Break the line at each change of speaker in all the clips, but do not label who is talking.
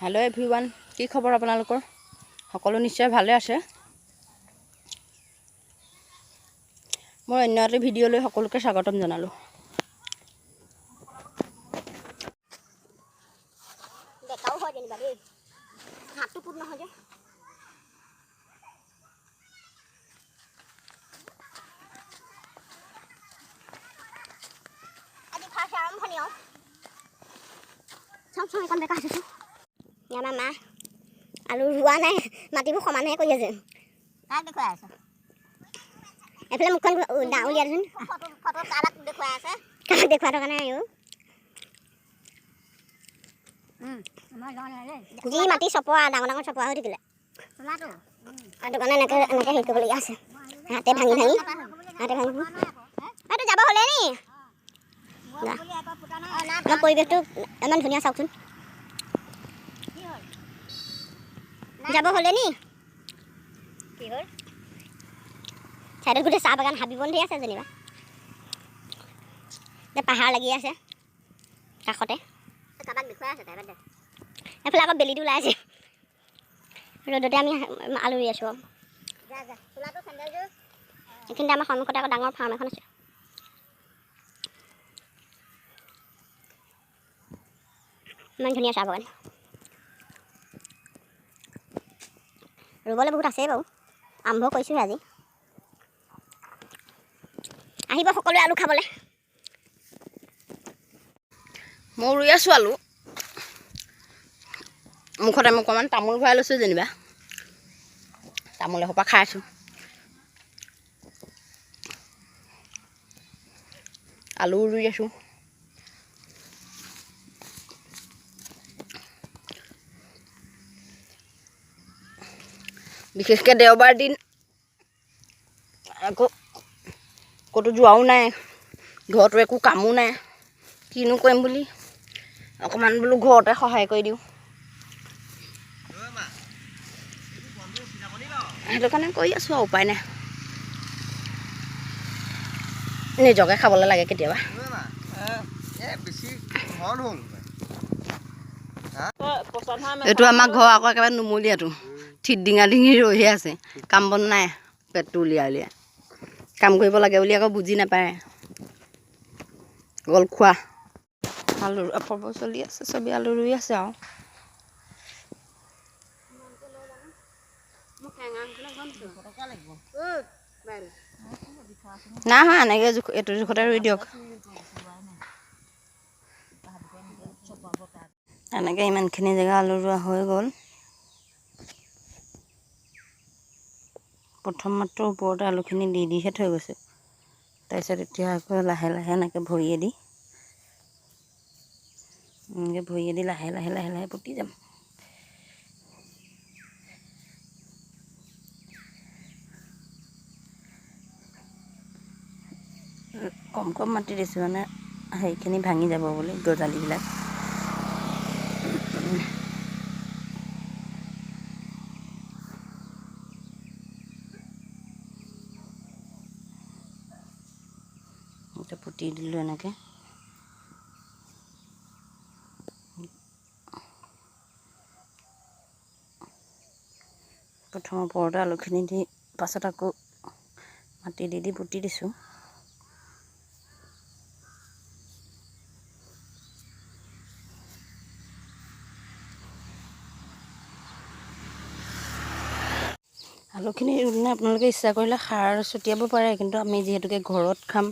Hello everyone की खबर आपनालोकर सकलो निश्चय भाले आछे मोर अन्य एटा भिडिओ सकलोके स्वागतम जनालो
देखाओ हो जेनिबा दे हातु पुट न हो जे आदि खासा आम फनियो सब एकन देखा आछे या मामा आलू रुआ নাই মাটিবো সমানহে কৰি আছে কাক দেখুৱাই আছে এফালে মুখন ডাউলিয়া দেন ফটো কালাক দেখুৱাই আছে কাক দেখুৱা থকা নাই অ আমাৰ গাঁৱৰ নাই যি মাটি চপোৱা ডাঙৰ ডাঙৰ চপোৱা হৈ থাকিলে তোমাটো আৰু কাৰণে এনেকে হেৰি কৰিবলগীয়া আছে হাতে ভাঙি এইটো যাব হলে নি আমাৰ পৰিৱেশটো ইমান ধুনীয়া চাওকচোন যাব হলে নি কি হল চাইডত গুটে চাহ বাগান হাবি বন্ধি আছে যেনিবা দে পাহাৰ লাগি আছে কাষতে কাবাক দেখুৱাই আছে তাই বাদ দে এফালে আকৌ বেলিটো ওলাই আছে ৰ'দতে আমি আলু ৰুই আছো যা যা ফুলাটো চেণ্ডেল জোৰ এইখিনিতে আমাৰ সন্মুখতে আকৌ ডাঙৰ ফাৰ্ম এখন আছে ইমান ধুনীয়া চাহ বাগান ৰুবলৈ বহুত আছে বাৰু আৰম্ভ কৰিছোঁ আজি আহিব সকলোৱে আলু খাবলৈ
মই ৰুই আছো আলু মুখতে মই অকণমান তামোল ভৰাই লৈছোঁ যেনিবা তামোল এসোপা খাই আছোঁ আলু ৰুই আছোঁ বিশেষকৈ দেওবাৰ দিন আকৌ ক'তো যোৱাও নাই ঘৰতো একো কামো নাই কিনো কৰিম বুলি অকণমান বোলো ঘৰতে সহায় কৰি দিওঁ সেইটো কাৰণে কৰি আছোঁ আৰু উপায় নাই নিজকে খাবলৈ লাগে কেতিয়াবা এইটো আমাৰ ঘৰ আকৌ একেবাৰে নুমলীয়াটো ঠিত ডিঙা ডিঙি ৰৈহে আছে কাম বন নাই পেটটো উলিয়াই উলিয়াই কাম কৰিব লাগে বুলি আকৌ বুজি নাপায় গল খোৱা আলু অপব চলি আছে চবেই আলু ৰুই আছে আৰু নাই হয় এনেকৈ এইটো জোখতে ৰুই দিয়ক এনেকৈ ইমানখিনি জেগা আলু ৰোৱা হৈ গ'ল প্ৰথম মাত্ৰ ওপৰতে আলুখিনি দিহে থৈ গৈছে তাৰপিছত এতিয়া আকৌ লাহে লাহে এনেকৈ ভৰিয়ে দি লাহে লাহে পুতি যাম কম কম মাটি দিছোঁ মানে সেইখিনি ভাঙি যাব বুলি গজালিবিলাক এতিয়া পুতি দিলোঁ এনেকৈ প্ৰথম ওপৰতে আলুখিনি দি পাছত আকৌ মাটি দি পুতি দিছোঁ আলুখিনি ৰুলে আপোনালোকে ইচ্ছা কৰিলে সাৰ ছটিয়াব পাৰে কিন্তু আমি যিহেতুকে ঘৰত খাম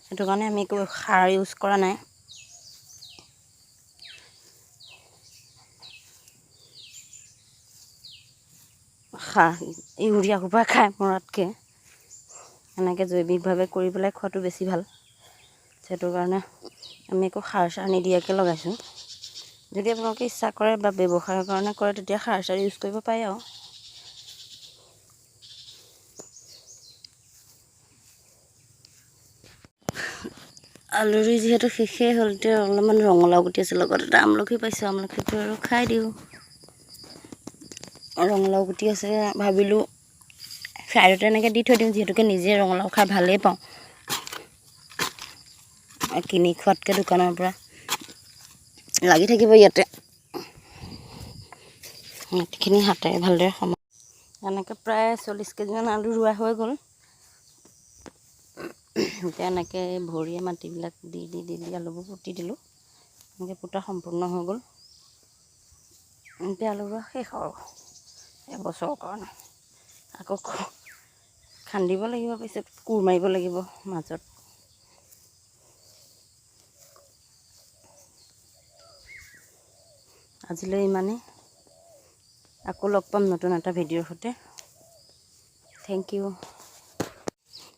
সেইটো কাৰণে আমি একো সাৰ ইউজ কৰা নাই ইউৰিয়া সোপা খাই মৰাতকৈ এনেকৈ জৈৱিকভাৱে কৰি পেলাই খোৱাটো বেছি ভাল সেইটো কাৰণে আমি একো সাৰ চাৰ নিদিয়াকৈ লগাইছোঁ যদি আপোনালোকে ইচ্ছা কৰে বা ব্যৱসায়ৰ কাৰণে কৰে তেতিয়া সাৰ চাৰ ইউজ কৰিব পাৰে আৰু আলু ৰুই যিহেতু শেষেই হ'ল এতিয়া অলপমান ৰঙালাও গুটি আছে লগত এটা আমলখি পাইছোঁ আমলখিটো আৰু খাই দিওঁ ৰঙালাও গুটি আছে ভাবিলোঁ ফ্ৰাইডতে এনেকৈ দি থৈ দিওঁ যিহেতুকে নিজে ৰঙালাও খাই ভালেই পাওঁ কিনি খোৱাতকৈ দোকানৰ পৰা লাগি থাকিব ইয়াতে মাটিখিনি হাতেৰে ভালদৰে সমান এনেকৈ প্ৰায় 40 কেজিমান আলু ৰোৱা হৈ গ'ল। এতিয়া এনেকৈ ভৰিয়ে মাটিবিলাক দি দি দি দি আলুবোৰ পুতি দিলোঁ। এনেকৈ পুতা সম্পূৰ্ণ হৈ গ'ল। এতিয়া আলু ৰোৱা শেষ আৰু এবছৰৰ কাৰণে। আকৌ খান্দিব লাগিব, পিছত কোৰ মাৰিব লাগিব মাজত। আজিলৈ ইমানেই। আকৌ লগ পাম নতুন এটা ভিডিঅ'ৰ সৈতে। Thank U.